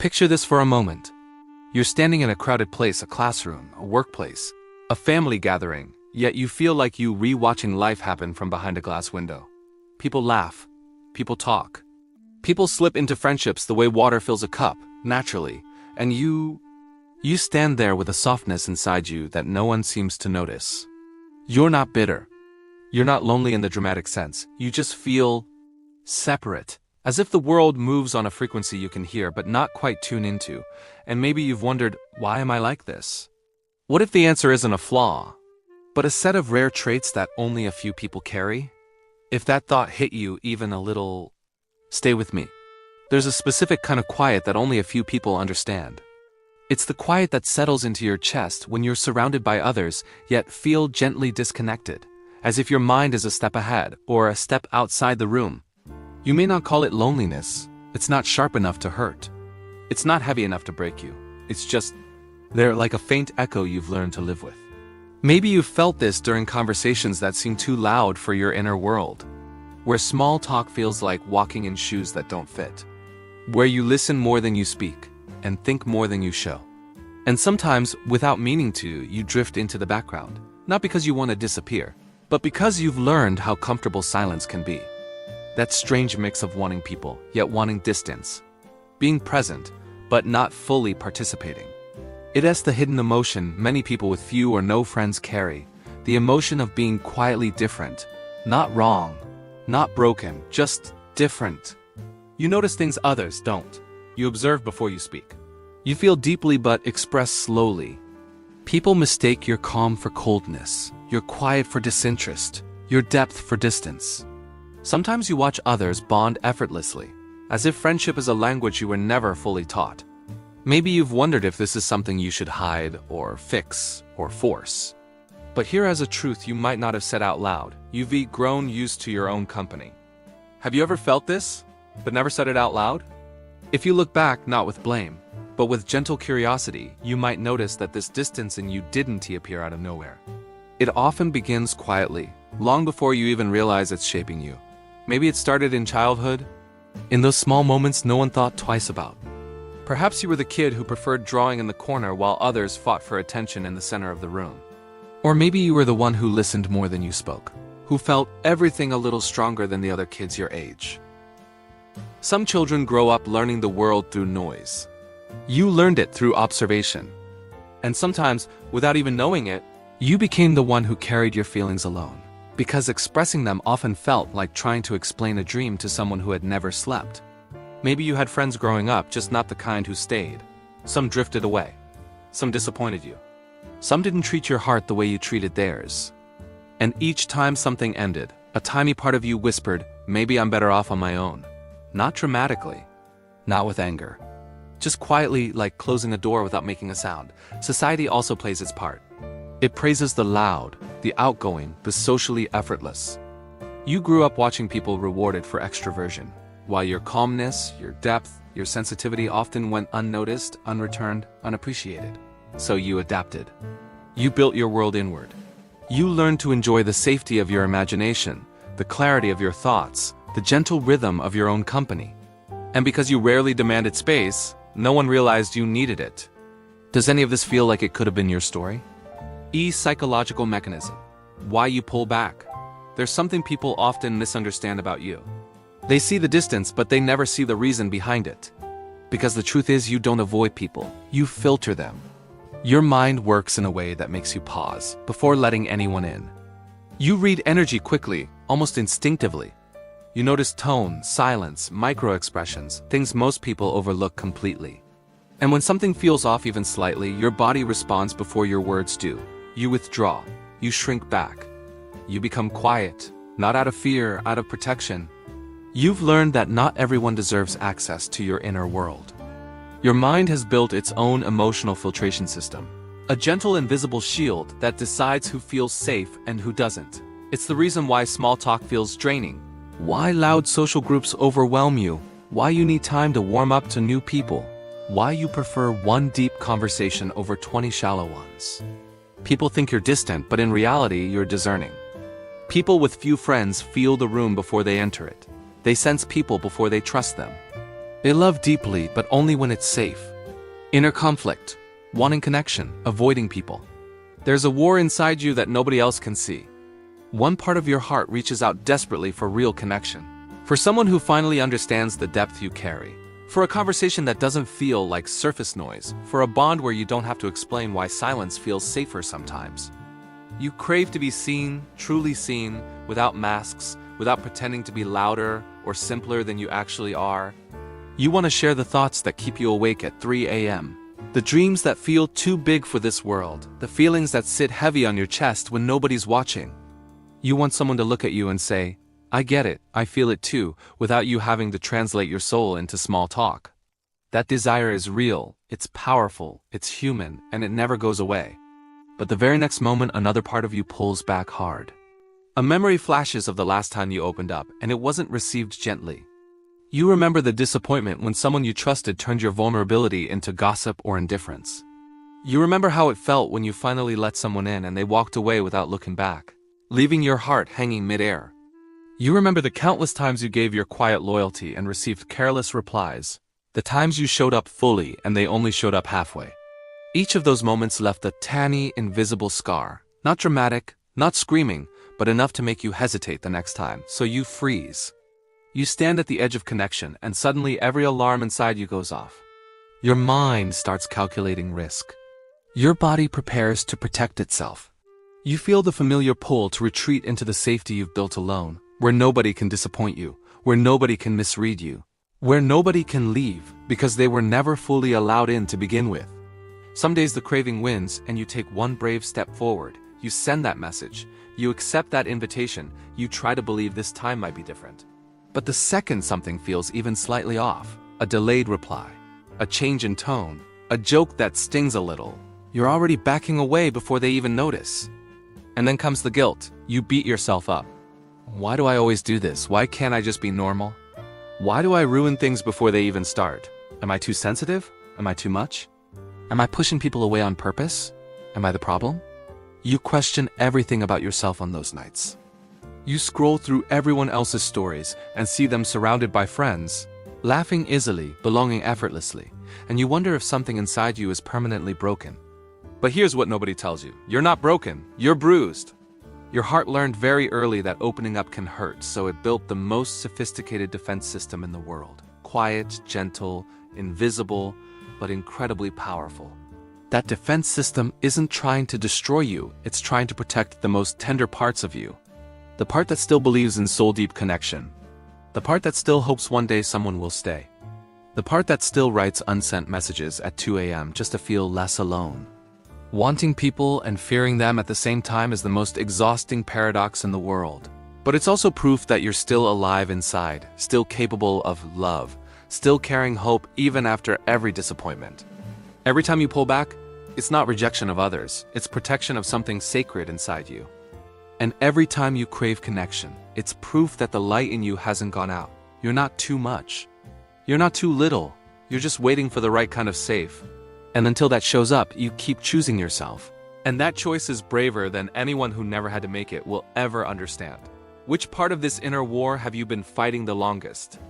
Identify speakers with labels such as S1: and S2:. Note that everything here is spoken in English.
S1: Picture this for a moment. You're standing in a crowded place, a classroom, a workplace, a family gathering, yet you feel like you re-watching life happen from behind a glass window. People laugh. People talk. People slip into friendships the way water fills a cup, naturally, and you stand there with a softness inside you that no one seems to notice. You're not bitter. You're not lonely in the dramatic sense. You just feel separate, as if the world moves on a frequency you can hear but not quite tune into, and maybe you've wondered, why am I like this? What if the answer isn't a flaw, but a set of rare traits that only a few people carry? If that thought hit you even a little, stay with me. There's a specific kind of quiet that only a few people understand. It's the quiet that settles into your chest when you're surrounded by others, yet feel gently disconnected, as if your mind is a step ahead or a step outside the room. You may not call it loneliness. It's not sharp enough to hurt. It's not heavy enough to break you. It's just there, like a faint echo you've learned to live with. Maybe you've felt this during conversations that seem too loud for your inner world, where small talk feels like walking in shoes that don't fit, where you listen more than you speak and think more than you show. And sometimes, without meaning to, you drift into the background, not because you want to disappear, but because you've learned how comfortable silence can be. That strange mix of wanting people, yet wanting distance. Being present, but not fully participating. It is the hidden emotion many people with few or no friends carry. The emotion of being quietly different. Not wrong, not broken, just different. You notice things others don't. You observe before you speak. You feel deeply but express slowly. People mistake your calm for coldness, your quiet for disinterest, your depth for distance. Sometimes you watch others bond effortlessly, as if friendship is a language you were never fully taught. Maybe you've wondered if this is something you should hide, or fix, or force. But here is a truth you might not have said out loud. You've grown used to your own company. Have you ever felt this, but never said it out loud? If you look back, not with blame, but with gentle curiosity, you might notice that this distance in you didn't appear out of nowhere. It often begins quietly, long before you even realize it's shaping you. Maybe it started in childhood, in those small moments no one thought twice about. Perhaps you were the kid who preferred drawing in the corner while others fought for attention in the center of the room. Or maybe you were the one who listened more than you spoke, who felt everything a little stronger than the other kids your age. Some children grow up learning the world through noise. You learned it through observation. And sometimes, without even knowing it, you became the one who carried your feelings alone, because expressing them often felt like trying to explain a dream to someone who had never slept. Maybe you had friends growing up, just not the kind who stayed. Some drifted away. Some disappointed you. Some didn't treat your heart the way you treated theirs. And each time something ended, a tiny part of you whispered, maybe I'm better off on my own. Not dramatically. Not with anger. Just quietly, like closing a door without making a sound. Society also plays its part. It praises the loud, the outgoing, the socially effortless. You grew up watching people rewarded for extroversion, while your calmness, your depth, your sensitivity often went unnoticed, unreturned, unappreciated. So you adapted. You built your world inward. You learned to enjoy the safety of your imagination, the clarity of your thoughts, the gentle rhythm of your own company. And because you rarely demanded space, no one realized you needed it. Does any of this feel like it could have been your story? Psychological mechanism. Why you pull back. There's something people often misunderstand about you. They see the distance, but they never see the reason behind it. Because the truth is, you don't avoid people. You filter them. Your mind works in a way that makes you pause before letting anyone in. You read energy quickly, almost instinctively. You notice tone, silence, micro-expressions, things most people overlook completely. And when something feels off even slightly, your body responds before your words do. You withdraw. You shrink back. You become quiet, not out of fear, out of protection. You've learned that not everyone deserves access to your inner world. Your mind has built its own emotional filtration system, a gentle invisible shield that decides who feels safe and who doesn't. It's the reason why small talk feels draining, why loud social groups overwhelm you, why you need time to warm up to new people, why you prefer one deep conversation over 20 shallow ones. People think you're distant, but in reality, you're discerning. People with few friends feel the room before they enter it. They sense people before they trust them. They love deeply, but only when it's safe. Inner conflict, wanting connection, avoiding people. There's a war inside you that nobody else can see. One part of your heart reaches out desperately for real connection. For someone who finally understands the depth you carry. For a conversation that doesn't feel like surface noise. For a bond where you don't have to explain why silence feels safer sometimes. You crave to be seen, truly seen, without masks, without pretending to be louder or simpler than you actually are. You want to share the thoughts that keep you awake at 3 a.m. The dreams that feel too big for this world. The feelings that sit heavy on your chest when nobody's watching. You want someone to look at you and say, I get it, I feel it too, without you having to translate your soul into small talk. That desire is real, it's powerful, it's human, and it never goes away. But the very next moment, another part of you pulls back hard. A memory flashes of the last time you opened up, and it wasn't received gently. You remember the disappointment when someone you trusted turned your vulnerability into gossip or indifference. You remember how it felt when you finally let someone in and they walked away without looking back, leaving your heart hanging midair. You remember the countless times you gave your quiet loyalty and received careless replies, the times you showed up fully and they only showed up halfway. Each of those moments left a tiny, invisible scar, not dramatic, not screaming, but enough to make you hesitate the next time, so you freeze. You stand at the edge of connection, and suddenly every alarm inside you goes off. Your mind starts calculating risk. Your body prepares to protect itself. You feel the familiar pull to retreat into the safety you've built alone, where nobody can disappoint you, where nobody can misread you, where nobody can leave because they were never fully allowed in to begin with. Some days the craving wins and you take one brave step forward. You send that message. You accept that invitation. You try to believe this time might be different. But the second something feels even slightly off, a delayed reply, a change in tone, a joke that stings a little, you're already backing away before they even notice. And then comes the guilt. You beat yourself up. Why do I always do this? Why can't I just be normal? Why do I ruin things before they even start? Am I too sensitive? Am I too much? Am I pushing people away on purpose? Am I the problem? You question everything about yourself on those nights. You scroll through everyone else's stories and see them surrounded by friends, laughing easily, belonging effortlessly, and you wonder if something inside you is permanently broken. But here's what nobody tells you. You're not broken, you're bruised. Your heart learned very early that opening up can hurt, so it built the most sophisticated defense system in the world. Quiet, gentle, invisible, but incredibly powerful. That defense system isn't trying to destroy you, it's trying to protect the most tender parts of you. The part that still believes in soul-deep connection. The part that still hopes one day someone will stay. The part that still writes unsent messages at 2 a.m. just to feel less alone. Wanting people and fearing them at the same time is the most exhausting paradox in the world. But it's also proof that you're still alive inside, still capable of love, still carrying hope even after every disappointment. Every time you pull back, it's not rejection of others, it's protection of something sacred inside you. And every time you crave connection, it's proof that the light in you hasn't gone out. You're not too much. You're not too little. You're just waiting for the right kind of safe. And until that shows up, you keep choosing yourself. And that choice is braver than anyone who never had to make it will ever understand. Which part of this inner war have you been fighting the longest?